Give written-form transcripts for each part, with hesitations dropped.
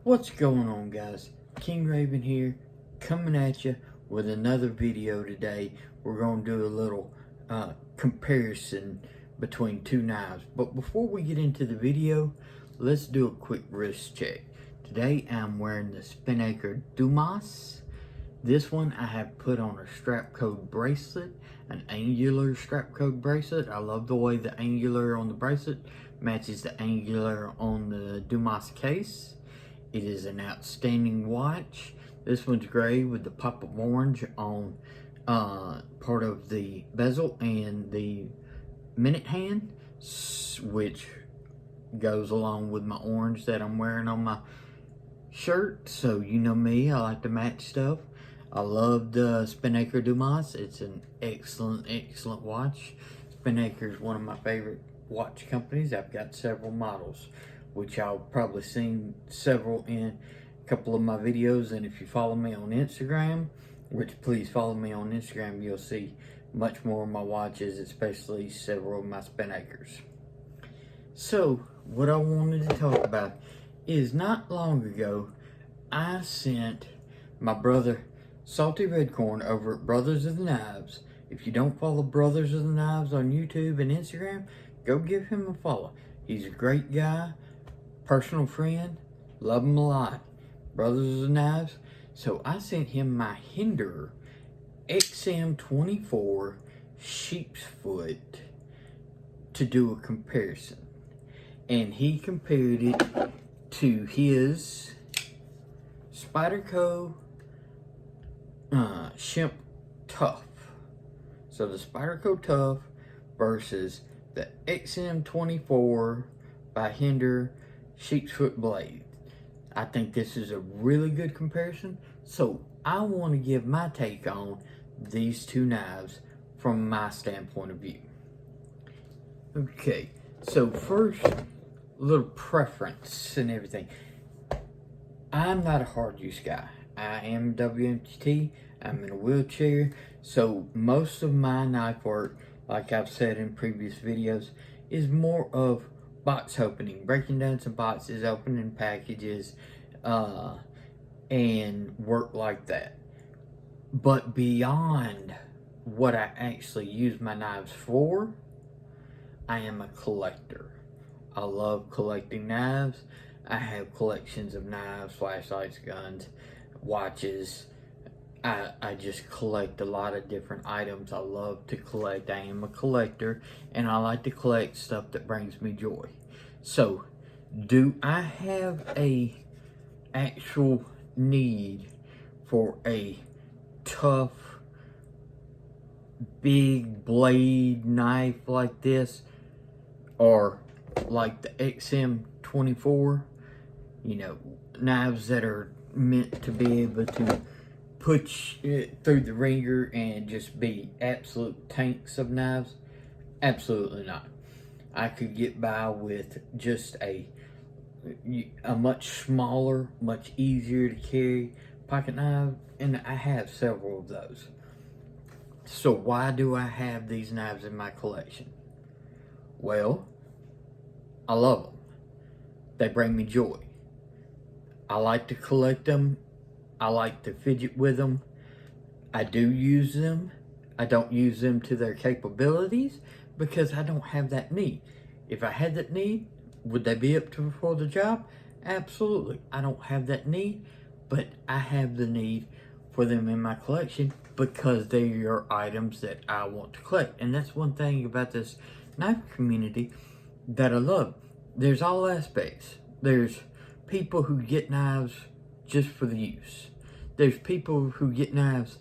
What's going on, guys? King Raven here, coming at you with another video today. We're going to do a little comparison between two knives. But before we get into the video, let's do a quick wrist check. Today I'm wearing the Spyderco Dumas. This one I have put on a strap code bracelet, an angular strap code bracelet. I love the way the angular on the bracelet matches the angular on the Dumas case. It is an outstanding watch. This one's gray with the pop of orange on part of the bezel and the minute hand, which goes along with my orange that I'm wearing on my shirt. So you know me, I like to match stuff. I love the Spyderco Dumas. It's an excellent watch. Spyderco is one of my favorite watch companies. I've got several models, which I'll probably seen several in a couple of my videos. And if you follow me on Instagram, which please follow me on Instagram, you'll see much more of my watches, especially several of my Spydercos. So what I wanted to talk about is, not long ago I sent my brother Salty Redcorn over at Brothers of the Knives. If you don't follow Brothers of the Knives on YouTube and Instagram, go give him a follow. He's a great guy, personal friend, love him a lot. Brothers of the Knives. So I sent him my Hinderer XM-24 Sheepsfoot to do a comparison. And he compared it to his Spyderco Schempp Tuff. So the Spyderco Tuff versus the XM-24 by Hinderer Sheepsfoot blade. I think this is a really good comparison. So I want to give my take on these two knives from my standpoint of view. Okay, so first, a little preference and everything. I'm not a hard use guy. I am WMT. I'm in a wheelchair. So most of my knife work, like I've said in previous videos, is more of box opening, breaking down some boxes, opening packages, and work like that. But beyond what I actually use my knives for, I am a collector. I love collecting knives. I have collections of knives, flashlights, guns, watches. I just collect a lot of different items. I love to collect. I am a collector, and I like to collect stuff that brings me joy. So, do I have a actual need for a tough, big blade knife like this, or like the XM-24? You know, knives that are meant to be able to push it through the ringer and just be absolute tanks of knives? Absolutely not. I could get by with just a much smaller, much easier to carry pocket knife, and I have several of those. So why do I have these knives in my collection? Well, I love them. They bring me joy. I like to collect them. I like to fidget with them. I do use them. I don't use them to their capabilities because I don't have that need. If I had that need, would they be up to for the job? Absolutely. I don't have that need, but I have the need for them in my collection because they are items that I want to collect. And that's one thing about this knife community that I love. There's all aspects. There's people who get knives just for the use. There's people who get knives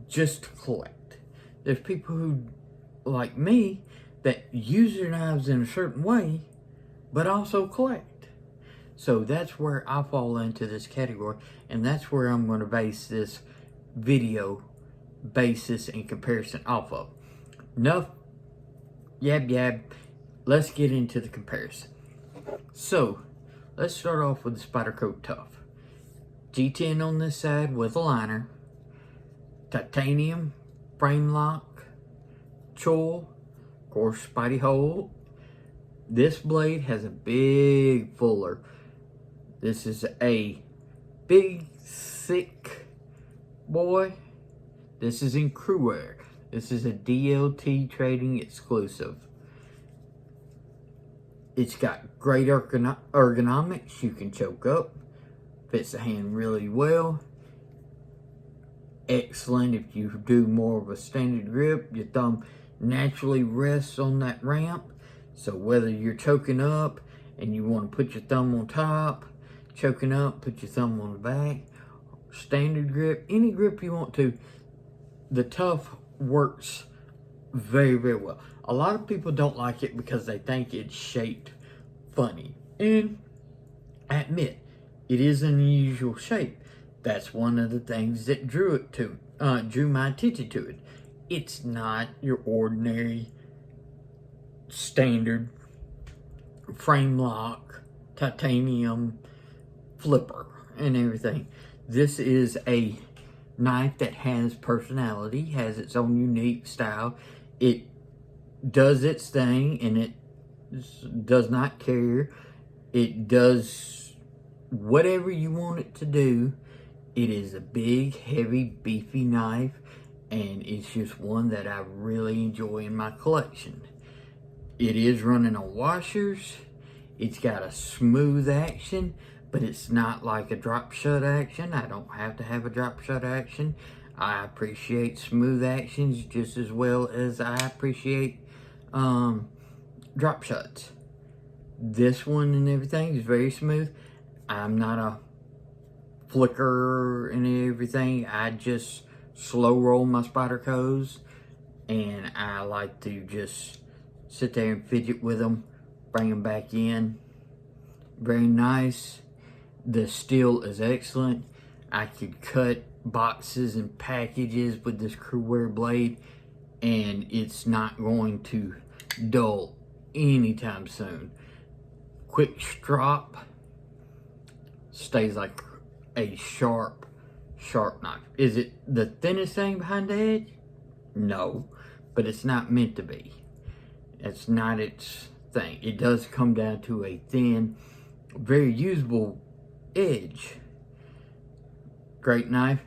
just to collect. There's people who, like me, that use their knives in a certain way, but also collect. So that's where I fall into this category, and that's where I'm going to base this video basis and comparison off of. Enough yab. Let's get into the comparison. So let's start off with the Spyderco Tuff. G10 on this side with a liner, titanium frame lock, choil, of course Spidey hole. This blade has a big fuller This is a big, thick boy. This is in Crewwear. This is a DLT Trading exclusive. It's got great ergonomics. You can choke up. Fits the hand really well. Excellent if you do more of a standard grip. Your thumb naturally rests on that ramp. So whether you're choking up and you want to put your thumb on top, choking up, put your thumb on the back, standard grip, any grip you want to, the Tuff works very, very well. A lot of people don't like it because they think it's shaped funny. And I admit, it is an unusual shape. That's one of the things that drew my attention to it. It's not your ordinary standard frame lock titanium flipper and everything. This is a knife that has personality, has its own unique style. It does its thing, and it does not care. It does whatever you want it to do. It is a big, heavy, beefy knife, and it's just one that I really enjoy in my collection. It is running on washers. It's got a smooth action, but it's not like a drop shut action. I don't have to have a drop shut action. I appreciate smooth actions just as well as I appreciate drop shuts. This one and everything is very smooth. I'm not a flicker and everything. I just slow roll my Spydercos, and I like to just sit there and fidget with them, bring them back in. Very nice. The steel is excellent. I could cut boxes and packages with this Crewwear blade, and it's not going to dull anytime soon. Quick strop, stays like a sharp knife. Is it the thinnest thing behind the edge? No, but it's not meant to be. It's not its thing. It does come down to a thin, very usable edge. Great knife.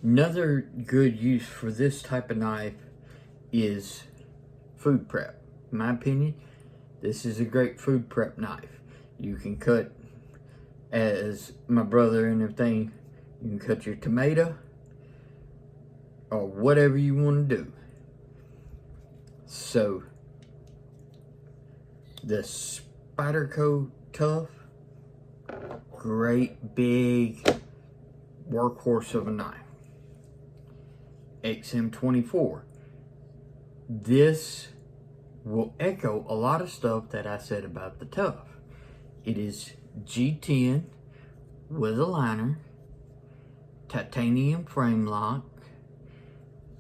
Another good use for this type of knife is food prep. In my opinion, this is a great food prep knife. You can cut, as my brother and everything, you can cut your tomato or whatever you want to do. So the Spyderco Tuff, great big workhorse of a knife. XM-24. This will echo a lot of stuff that I said about the Tuff. It is G10 with a liner, titanium frame lock,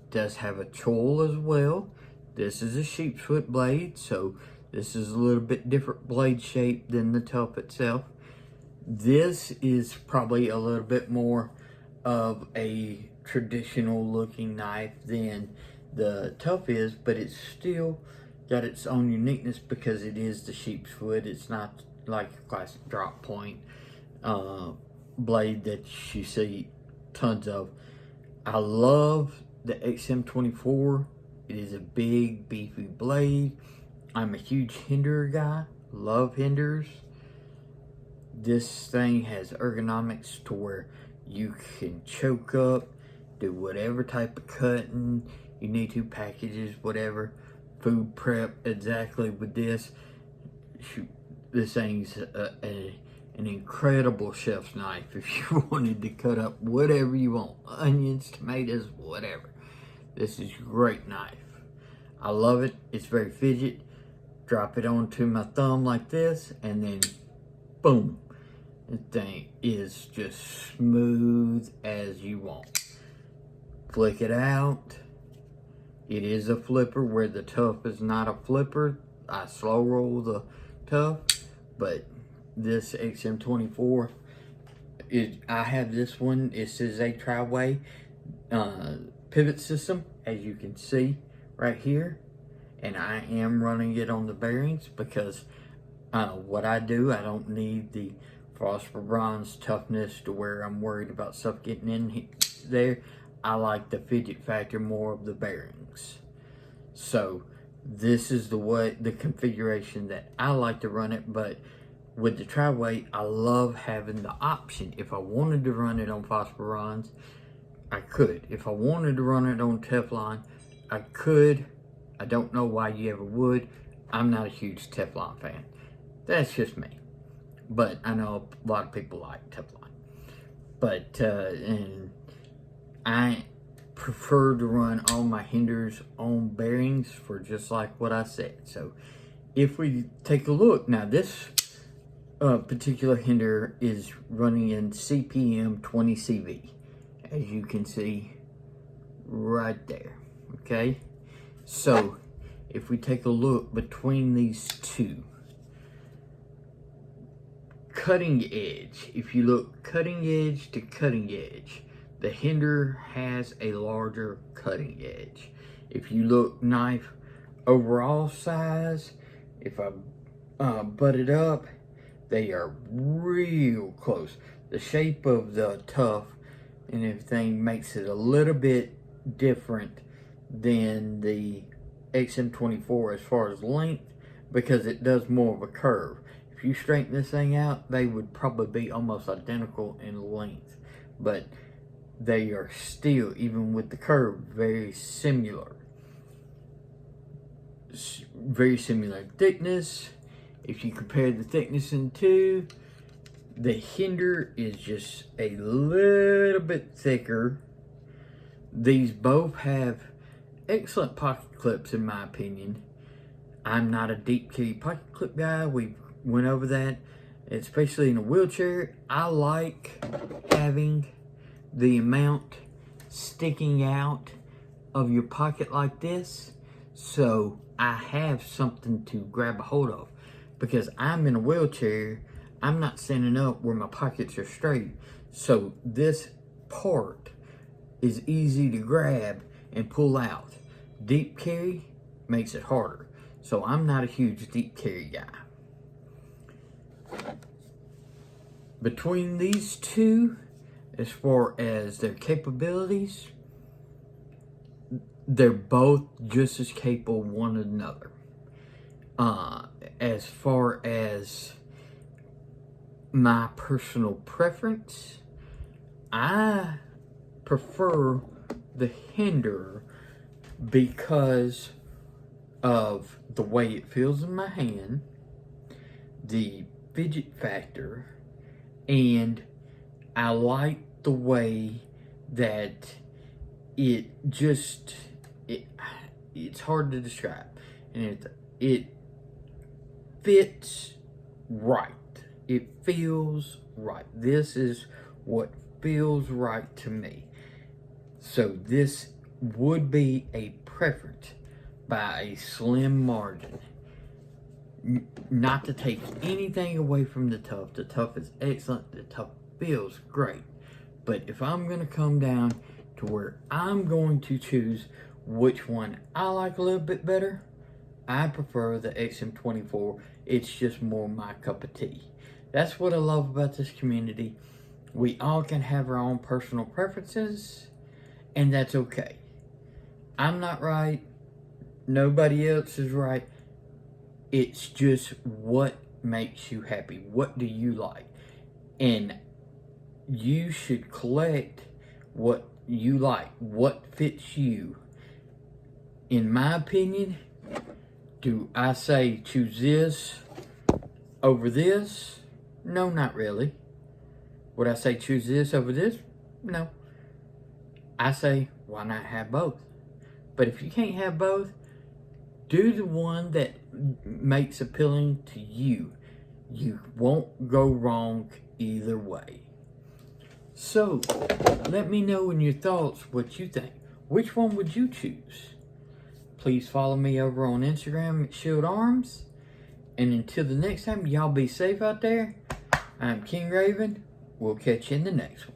does have a choil as well. This is a sheepsfoot blade, so this is a little bit different blade shape than the Tuff itself. This is probably a little bit more of a traditional looking knife than the Tuff is, but it's still got its own uniqueness because it is the sheepsfoot. It's not like a classic drop point blade that you see tons of. I love the XM-24. It is a big, beefy blade. I'm a huge Hinderer guy. Love Hinderers. This thing has ergonomics to where you can choke up, do whatever type of cutting you need to, packages, whatever, food prep exactly with this. Shoot, this thing's an incredible chef's knife if you wanted to cut up whatever you want, onions, tomatoes, whatever. This is a great knife. I love it. It's very fidget. Drop it onto my thumb like this, and then boom. The thing is just smooth as you want. Flick it out. It is a flipper where the Tuff is not a flipper. I slow roll the Tuff, but this XM-24, I have this one. This is a tri-way pivot system, as you can see right here, and I am running it on the bearings because what I do, I don't need the phosphor bronze toughness to where I'm worried about stuff getting in there. I like the fidget factor more of the bearings. So this is the configuration that I like to run it, but with the tri-weight, I love having the option. If I wanted to run it on phosphor bronze, I could. If I wanted to run it on Teflon, I could. I don't know why you ever would. I'm not a huge Teflon fan. That's just me. But I know a lot of people like Teflon. But, and I prefer to run all my Hinderers on bearings for just like what I said. So, if we take a look, now this particular Hinderer is running in CPM 20 CV, as you can see right there. Okay, so if we take a look between these two, cutting edge, if you look cutting edge to cutting edge, the Hinderer has a larger cutting edge. If you look knife overall size, if I butt it up, they are real close. The shape of the Tuff and everything makes it a little bit different than the XM-24 as far as length, because it does more of a curve. If you straighten this thing out, they would probably be almost identical in length, but they are still, even with the curve, very similar. Very similar thickness. If you compare the thickness in two, the Hinderer is just a little bit thicker. These both have excellent pocket clips in my opinion. I'm not a deep carry pocket clip guy. We went over that, especially in a wheelchair. I like having the amount sticking out of your pocket like this, so I have something to grab a hold of. Because I'm in a wheelchair, I'm not standing up where my pockets are straight. So this part is easy to grab and pull out. Deep carry makes it harder. So I'm not a huge deep carry guy. Between these two, as far as their capabilities, they're both just as capable of one another. As far as my personal preference, I prefer the Hinderer because of the way it feels in my hand, the fidget factor, and I like the way that it's hard to describe, and it fits right. It feels right. This is what feels right to me. So this would be a preference by a slim margin. Not to take anything away from the Tuff. The Tuff is excellent. The Tuff feels great. But if I'm going to come down to where I'm going to choose which one I like a little bit better, I prefer the XM-24. It's just more my cup of tea. That's what I love about this community. We all can have our own personal preferences, and that's okay. I'm not right. Nobody else is right. It's just what makes you happy. What do you like? And you should collect what you like, what fits you. In my opinion, do I say choose this over this? No, not really. Would I say choose this over this? No. I say, why not have both? But if you can't have both, do the one that makes appealing to you. You won't go wrong either way. So, let me know in your thoughts what you think. Which one would you choose? Please follow me over on Instagram at Shield Arms. And until the next time, y'all be safe out there. I'm King Raven. We'll catch you in the next one.